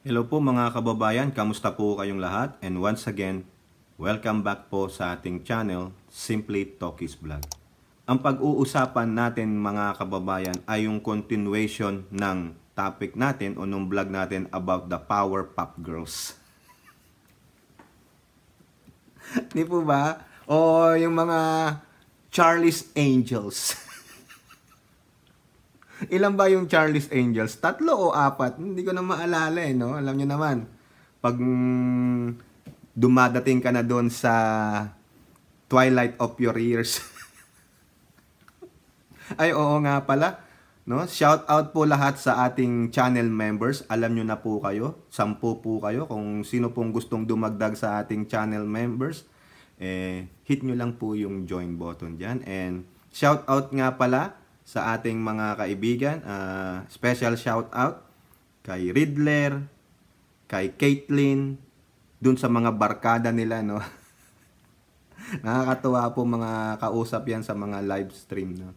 Hello po mga kababayan, kamusta po kayong lahat? And once again, welcome back po sa ating channel, Simply Talkies Vlog. Ang pag-uusapan natin mga kababayan ay yung continuation ng topic natin o nung vlog natin about the Power Pop Girls. Di po ba? O yung mga Charlie's Angels. Ilan ba yung Charlie's Angels? 3 o 4? Hindi ko na maalala no? Alam nyo naman, pag dumadating ka na doon sa twilight of your years. Ay, oo nga pala. No? Shout out po lahat sa ating channel members. Alam nyo na po kayo. 10 po kayo. Kung sino pong gustong dumagdag sa ating channel members, hit nyo lang po yung join button dyan. And shout out nga pala sa ating mga kaibigan, special shout out kay Riddler, kay Caitlyn, dun sa mga barkada nila, no? Nakakatuwa po mga kausap yan sa mga live stream, no?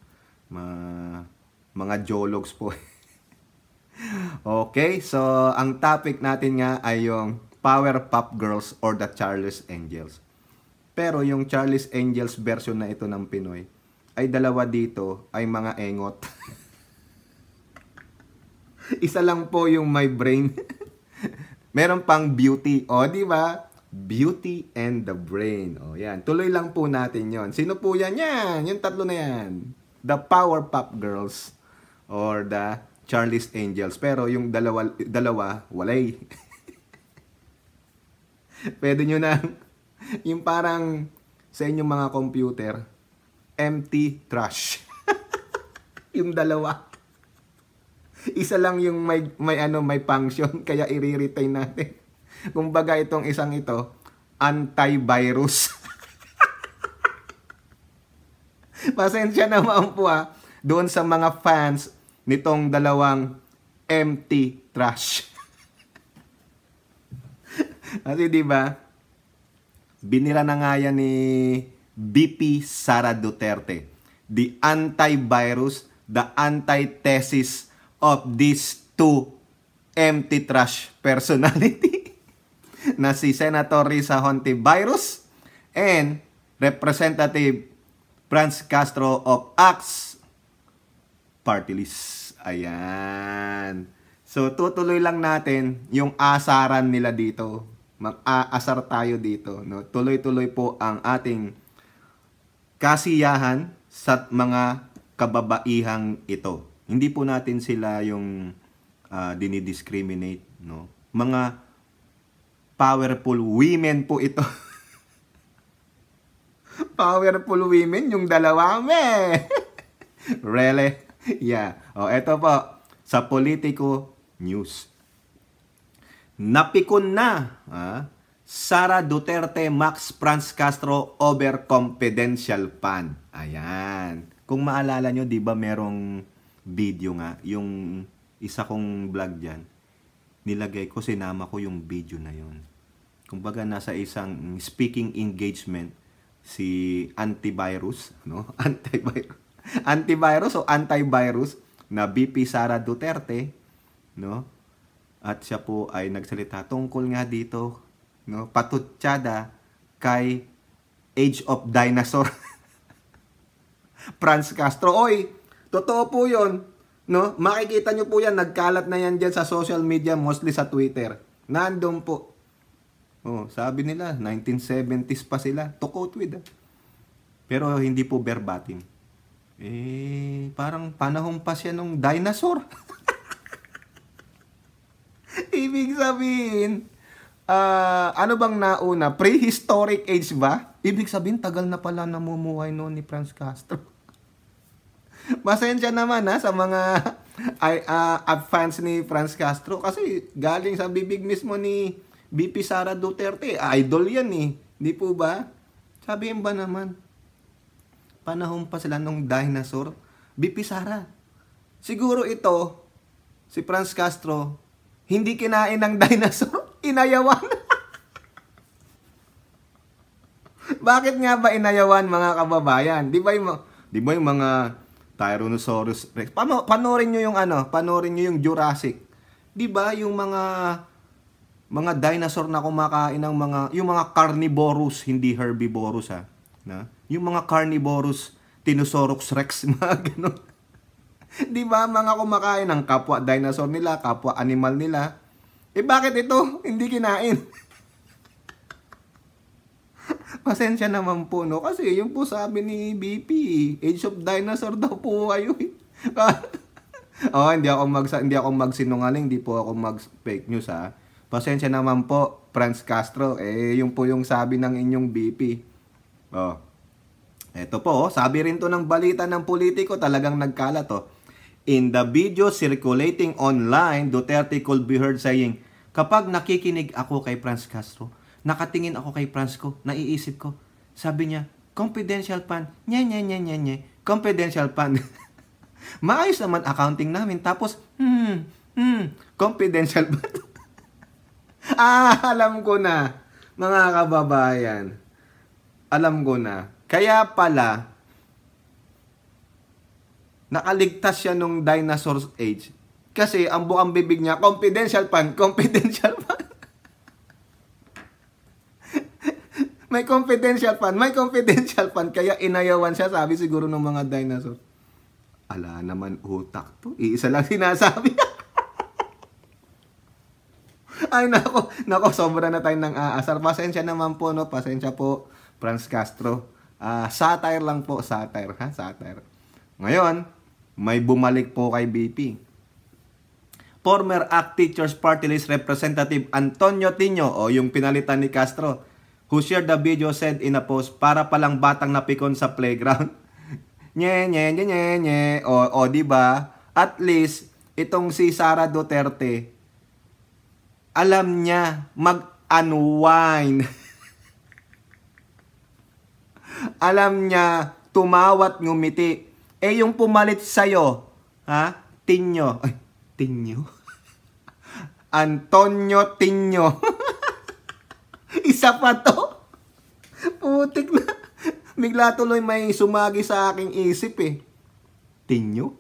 Mga jologs po. Okay, so ang topic natin nga ay yung Power Pop Girls or the Charlie's Angels. Pero yung Charlie's Angels version na ito ng Pinoy, ay dalawa dito ay mga engot. Isa lang po yung my brain. Meron pang beauty. O, di ba? Beauty and the brain. O, yan. Tuloy lang po natin yon. Sino po yan? Yan. Yung tatlo na yan. The Power Pop Girls or the Charlie's Angels. Pero yung dalawa walay. Pwede nyo na, yung parang sa inyong mga computer, empty trash. Yung dalawa. Isa lang yung may function kaya i-retain natin. Kumbaga itong isang ito, antivirus. Pasensya naman po doon sa mga fans nitong dalawang empty trash. Kasi di ba? Binira na nga yan ni VP Sara Duterte, the antivirus, the antithesis of these two empty trash personality na si Senator Risa Hontivirus and Representative Franz Castro of ACTS Party List. Ayan. So, tutuloy lang natin yung asaran nila dito. Mag-aasar tayo dito. No? Tuloy-tuloy po ang ating kasiyahan sa mga kababaihang ito. Hindi po natin sila yung dinidiscriminate, no? Mga powerful women po ito. Powerful women, yung dalawa, Really? Yeah. O, eto po, sa Politico News. Napikon na, Sara Duterte, Max Franz Castro over confidential fund. Ayan. Kung maalala nyo, di ba merong video nga, yung isa kong vlog dyan, nilagay ko, sinama ko yung video na yon. Kumbaga, nasa isang speaking engagement, si antivirus, no? Antivirus o antivirus na VP Sara Duterte, no? At siya po ay nagsalita tungkol nga dito, no, patutsada kay Age of Dinosaur. Franz Castro. Oy, totoo po yun. No? Makikita nyo po yan. Nagkalat na yan dyan sa social media, mostly sa Twitter. Nandun po. Oh, sabi nila, 1970s pa sila. To quote with. Pero hindi po verbatim. Parang panahon pa siya nung dinosaur. Ibig sabihin, ano bang nauna? Prehistoric age ba? Ibig sabihin, tagal na pala namumuhay noon ni Franz Castro. Pasensya naman sa mga fans ni Franz Castro kasi galing sa bibig mismo ni VP Sara Duterte. Idol yan Di po ba? Sabihin ba naman, panahon pa sila nung dinosaur? VP Sara. Siguro ito, si Franz Castro, hindi kinain ng dinosaur, inayawan. Bakit nga ba inayawan mga kababayan? Di ba yung mga Tyrannosaurus Rex? Panoorin nyo yung Jurassic. Di ba yung mga Mga dinosaur na kumakain ng yung mga carnivorous, hindi herbivorous ha. Na? Yung mga carnivorous, Tyrannosaurus rex, mga ganun. Di ba mga kumakain ng kapwa dinosaur nila, kapwa animal nila? Eh bakit ito hindi kinain? Pasensya naman po, no? Kasi yung po sabi ni BP, Age of Dinosaur daw po kayo. Oh, hindi ako magsinungaling, hindi po ako mag-fake news ha. Pasensya naman po, Franz Castro. Eh, yung po yung sabi ng inyong BP. Oh. Eto po, sabi rin to ng balita ng politiko, talagang nagkalat to. In the video circulating online, Duterte could be heard saying, kapag nakikinig ako kay Franz Castro, nakatingin ako kay Franz ko, naiisip ko, sabi niya, confidential fund, confidential fund. Maayos naman accounting namin, tapos, confidential fund. Alam ko na, mga kababayan. Alam ko na. Kaya pala, nakaligtas siya nung dinosaur age. Kasi ang bukang bibig niya, confidential fund, confidential fund. May confidential fund, kaya inayawan siya, sabi siguro ng mga dinosaur. Ala naman utak to, iisa lang sinasabi. Ay nako, sobra na tayo ng aasar. Pasensya naman po, no, pasensya po, Franz Castro. Satire lang po, satire, ha, satire. Ngayon, may bumalik po kay BP. Former ACT Teachers Party List Representative Antonio Tino, o yung pinalitan ni Castro, who shared the video, said in a post, para palang batang napikon sa playground. Nye. O diba? At least, itong si Sara Duterte, alam niya mag-unwind. Alam niya tumawat ngumiti. Eh yung pumalit sa'yo, ha? Tino. Ay, Tino? Antonio Tino. Isa pa to. Putik na. Bigla tuloy may sumagi sa aking isip eh. Tino?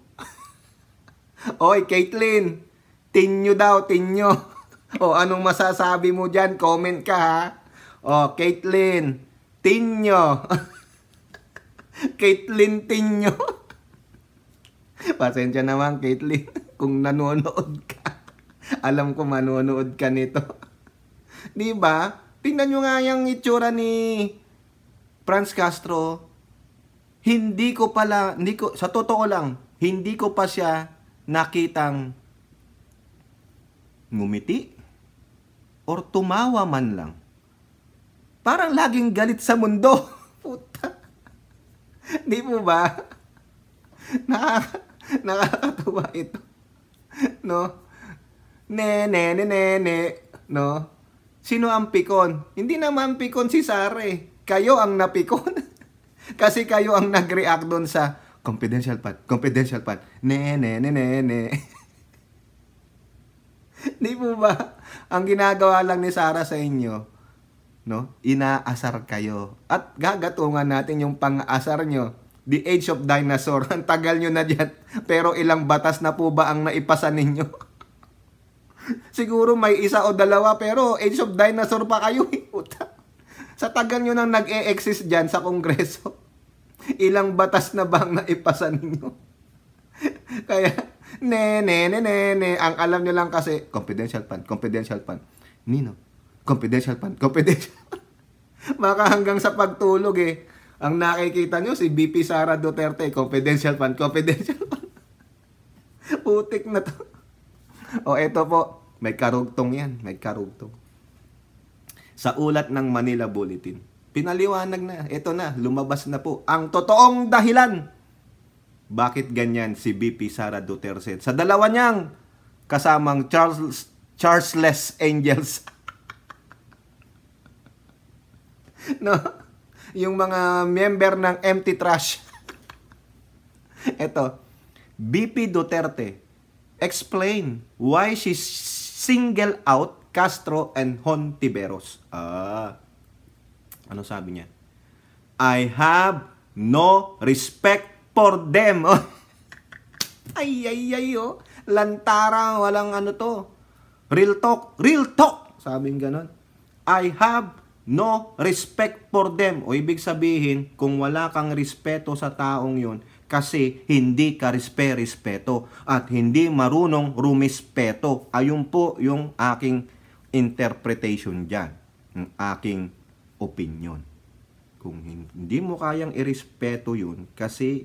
Oy, Caitlyn. Tino daw, Tino. O, anong masasabi mo dyan? Comment ka ha. O, Caitlyn. Tino. Caitlyn Tino. Pasensya naman, Caitlyn. Kung nanonood ka. Alam ko manonood ka nito. Diba? Tingnan nyo nga yung itsura ni Franz Castro. Sa totoo lang, hindi ko pa siya nakitang ngumiti or tumawa man lang. Parang laging galit sa mundo. Puta. Di po ba? Nakakatuwa ito. No? Ne. No? Sino ang pikon? Hindi naman pikon si Sara eh. Kayo ang napikon. Kasi kayo ang nag-react doon sa confidential fund. Ne. Di po ba? Ang ginagawa lang ni Sara sa inyo, no? Inaasar kayo. At gagatungan natin yung pang-asar nyo. The Age of Dinosaur. Ang tagal nyo na dyan. Pero ilang batas na po ba ang naipasa ninyo? Siguro may isa o dalawa, pero Age of Dinosaur pa kayo. Sa tagal nyo nang nag-e-exist dyan sa Kongreso, ilang batas na bang naipasa ninyo? Kaya, ne. Ang alam nyo lang kasi, confidential fund. Nino, confidential fund. Maka hanggang sa pagtulog eh, ang nakikita nyo si BP Sara Duterte, confidential fund. Putik na to. O eto po, may karugtong yan, Sa ulat ng Manila Bulletin, pinaliwanag na, eto na, lumabas na po ang totoong dahilan. Bakit ganyan si BP Sara Duterte sa dalawa niyang kasamang Charlesless Angels? No? Yung mga member ng Empty Trash. Eto, BP Duterte explain why she single out Castro and Hontiveros. Ano sabi niya? I have no respect for them. Ay, oh. Lantara, walang ano to. Real talk. Sabing ganon. I have no respect for them. O ibig sabihin, kung wala kang respeto sa taong yun, kasi hindi ka respeto at hindi marunong rumispeto. Ayun po yung aking interpretation dyan, yung aking opinion. Kung hindi mo kayang irespeto yun, kasi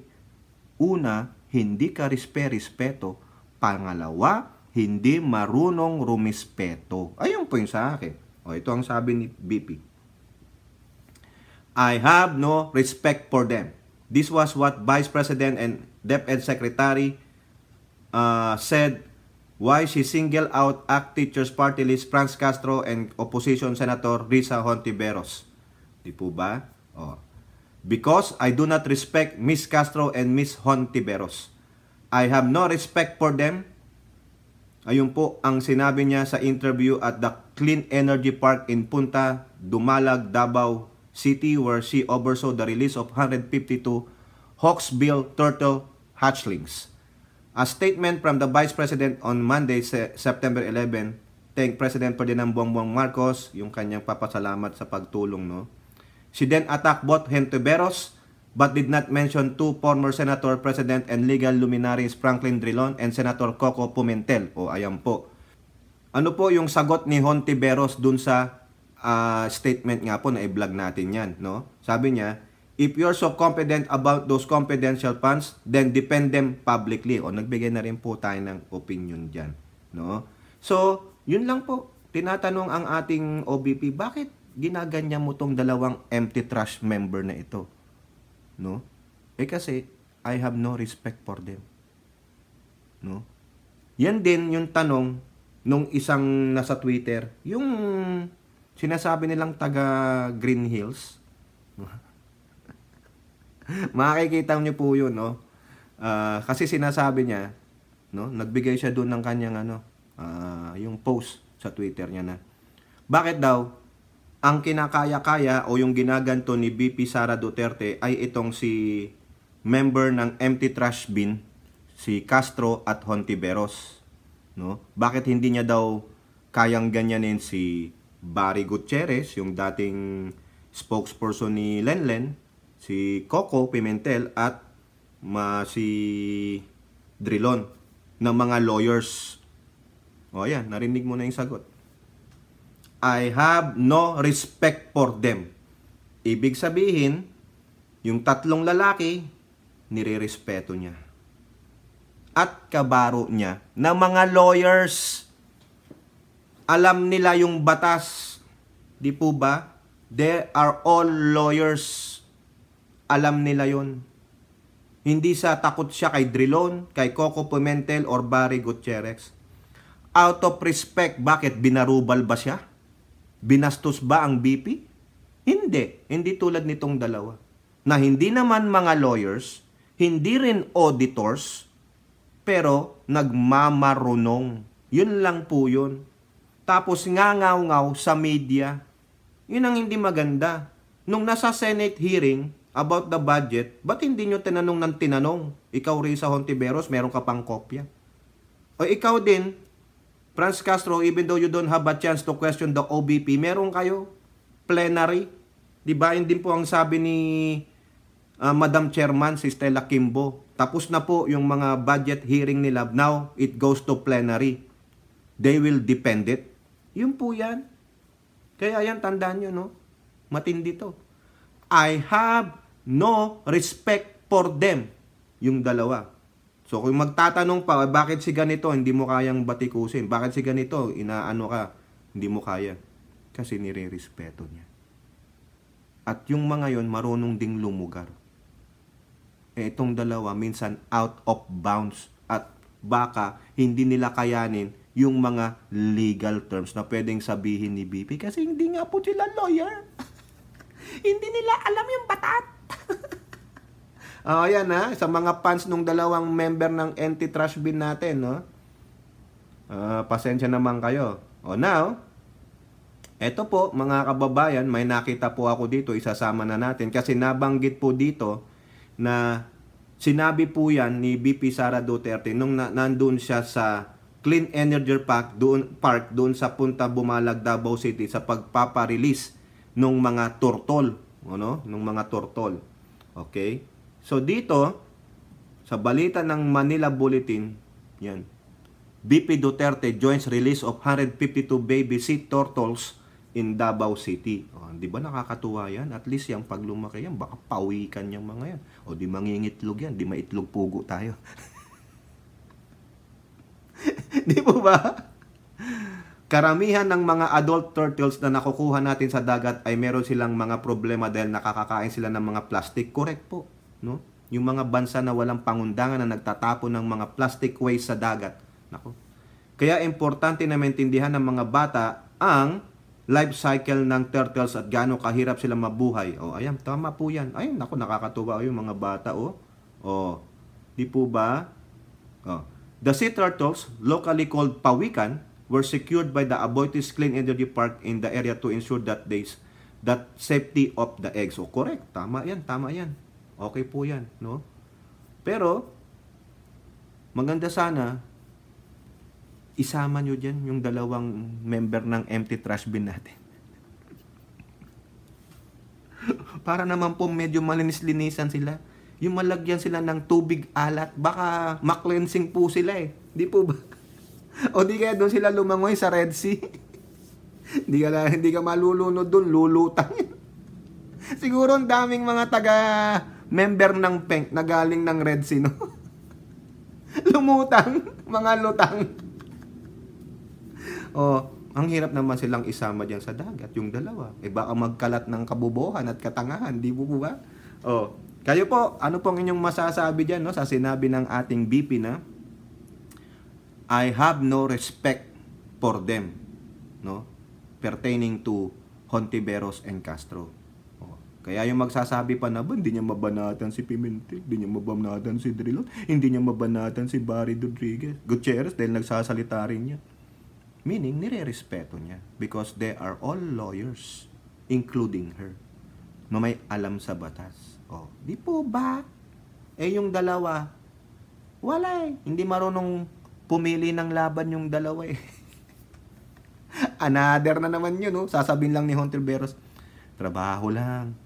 una, hindi ka respeto. Pangalawa, hindi marunong rumispeto. Ayun po yung sa akin. O ito ang sabi ni BP. I have no respect for them. This was what Vice President and DepEd Secretary said why she singled out ACT Teachers Party List Franz Castro and Opposition Senator Risa Hontiveros. Di po ba? Oh. Because I do not respect Miss Castro and Miss Hontiveros. I have no respect for them. Ayun po ang sinabi niya sa interview at the Clean Energy Park in Punta Dumalag, Davao City, where she oversaw the release of 152 Hawksbill turtle hatchlings. A statement from the Vice President on Monday, September 11, thank President Ferdinand Bongbong Marcos, yung kanyang papasalamat sa pagtulong, no? She then attacked both Hontiveros, but did not mention two former Senator, President, and legal luminaries Franklin Drilon and Senator Coco Pimentel. O ayan po. Ano po yung sagot ni Hontiveros dun sa statement nga po na i-vlog natin yan, no? Sabi niya, if you're so confident about those confidential funds, then defend them publicly. O nagbigay na rin po tayo ng opinion dyan, no? So, yun lang po. Tinatanong ang ating OBP, bakit ginaganyan mo tong dalawang empty trash member na ito? No? Kasi I have no respect for them. No? Yan din yung tanong nung isang nasa Twitter, yung sinasabi nilang taga Green Hills. Makikita niyo po yun, no? Kasi sinasabi niya, no? Nagbigay siya doon ng kanyang yung post sa Twitter niya na bakit daw ang kinakaya-kaya o yung ginaganto ni BP Sara Duterte ay itong si member ng empty trash bin, si Castro at Hontiveros, no? Bakit hindi niya daw kayang ganyanin si Barry Gutierrez, yung dating spokesperson ni Lenlen, si Coco Pimentel at si Drilon ng mga lawyers. O ayan, narinig mo na yung sagot. I have no respect for them. Ibig sabihin, yung tatlong lalaki, nire-respeto niya. At kabaro niya na mga lawyers. Alam nila yung batas. Di po ba? They are all lawyers. Alam nila yon. Hindi sa takot siya kay Drilon, kay Coco Pimentel, or Barry Gutierrez. Out of respect, bakit? Binarubal ba siya? Binastos ba ang BP? Hindi. Hindi tulad nitong dalawa. Na hindi naman mga lawyers, hindi rin auditors, pero nagmamarunong. Yun lang po yun. Tapos ngangaw-ngaw sa media. Yun ang hindi maganda. Nung nasa Senate hearing about the budget, ba't hindi nyo tinanong ng tinanong? Ikaw rin sa Hontiveros, meron ka pang kopya. O ikaw din, Franz Castro, even though you don't have a chance to question the OBP, meron kayo plenary. Diba? Yun din po ang sabi ni Madam Chairman, si Stella Kimbo. Tapos na po yung mga budget hearing nila. Now, it goes to plenary. They will defend it. Yun po yan. Kaya yan, tandaan nyo, no? Matindi to. I have no respect for them. Yung dalawa. So, kung magtatanong pa, bakit si ganito hindi mo kayang batikusin? Bakit si ganito, inaano ka, hindi mo kaya? Kasi nire-respeto niya. At yung mga yon marunong ding lumugar. Itong dalawa, minsan out of bounds. At baka hindi nila kayanin yung mga legal terms na pwedeng sabihin ni BP kasi hindi nga po sila lawyer. Hindi nila alam yung batat. Ayan ha, sa mga fans nung dalawang member ng anti-trash bin natin, no? Pasensya naman kayo. Now, eto po mga kababayan, may nakita po ako dito, isasama na natin kasi nabanggit po dito na sinabi po yan ni BP Sara Duterte nung nandun siya sa Clean Energy Park doon sa Punta Bumalag, Davao City sa pagpapa-release ng mga turtle, ano? Ng mga turtle. Okay? So dito sa balita ng Manila Bulletin, yan. BP Duterte joins release of 152 baby sea turtles in Davao City. Oh, di ba nakakatuwa yan? At least yung pag lumaki yan, baka pawikan yung mga yan. O di mangingitlog yan, di maitlog pugo tayo. Di po ba? Karamihan ng mga adult turtles na nakukuha natin sa dagat ay meron silang mga problema dahil nakakakain sila ng mga plastic. Correct po, no? Yung mga bansa na walang pangundangan na nagtatapon ng mga plastic waste sa dagat. Nako. Kaya importante na maintindihan ng mga bata ang life cycle ng turtles at gaano kahirap sila mabuhay. Oh, ayan, tama po yan. Ay, nako, nakakatuwa yung mga bata, oh. Oh, di po ba? Oh. The sea turtles, locally called pawikan, were secured by the Aboitiz Clean Energy Park in the area to ensure that safety of the eggs. So, correct. Tama yan, tama yan. Okay po yan, no? Pero, maganda sana, isama nyo dyan yung dalawang member ng empty trash bin natin. Para naman po medyo malinis-linisan sila. Yung malagyan sila ng tubig alat, baka maklensing po sila eh. Di po ba? O di kaya doon sila lumangoy sa Red Sea. Hindi ka malulunod doon, lulutang. Siguro ang daming mga member ng PENG na galing ng Red Sea, no? Lumutang, mga lutang. O, ang hirap naman silang isama diyan sa dagat, yung dalawa. Eh baka magkalat ng kabubuhan at katangahan, di po ba? O, kayo po, ano pong inyong masasabi diyan, no, sa sinabi ng ating BP na I have no respect for them, no, pertaining to Hontiveros and Castro. O, kaya yung magsasabi pa na ba, hindi niya mabanatan si Pimentel, hindi niya mabanatan si Drilon, hindi niya mabanatan si Barry Gutierrez dahil nagsasalita rin niya. Meaning, nire-respeto niya because they are all lawyers, including her, na may alam sa batas. Oh, di po ba? Eh yung dalawa, wala eh. Hindi marunong pumili ng laban yung dalawa eh. Another na naman yun, no? Sasabihin lang ni Hontiveros, trabaho lang.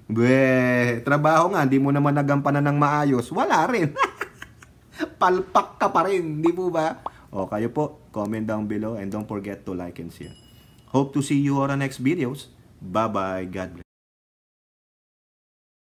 Trabaho nga, di mo naman nagampanan ng maayos. Wala rin. Palpak ka pa rin, di po ba? O, kayo po, comment down below and don't forget to like and share. Hope to see you on the next videos. Bye-bye. God bless.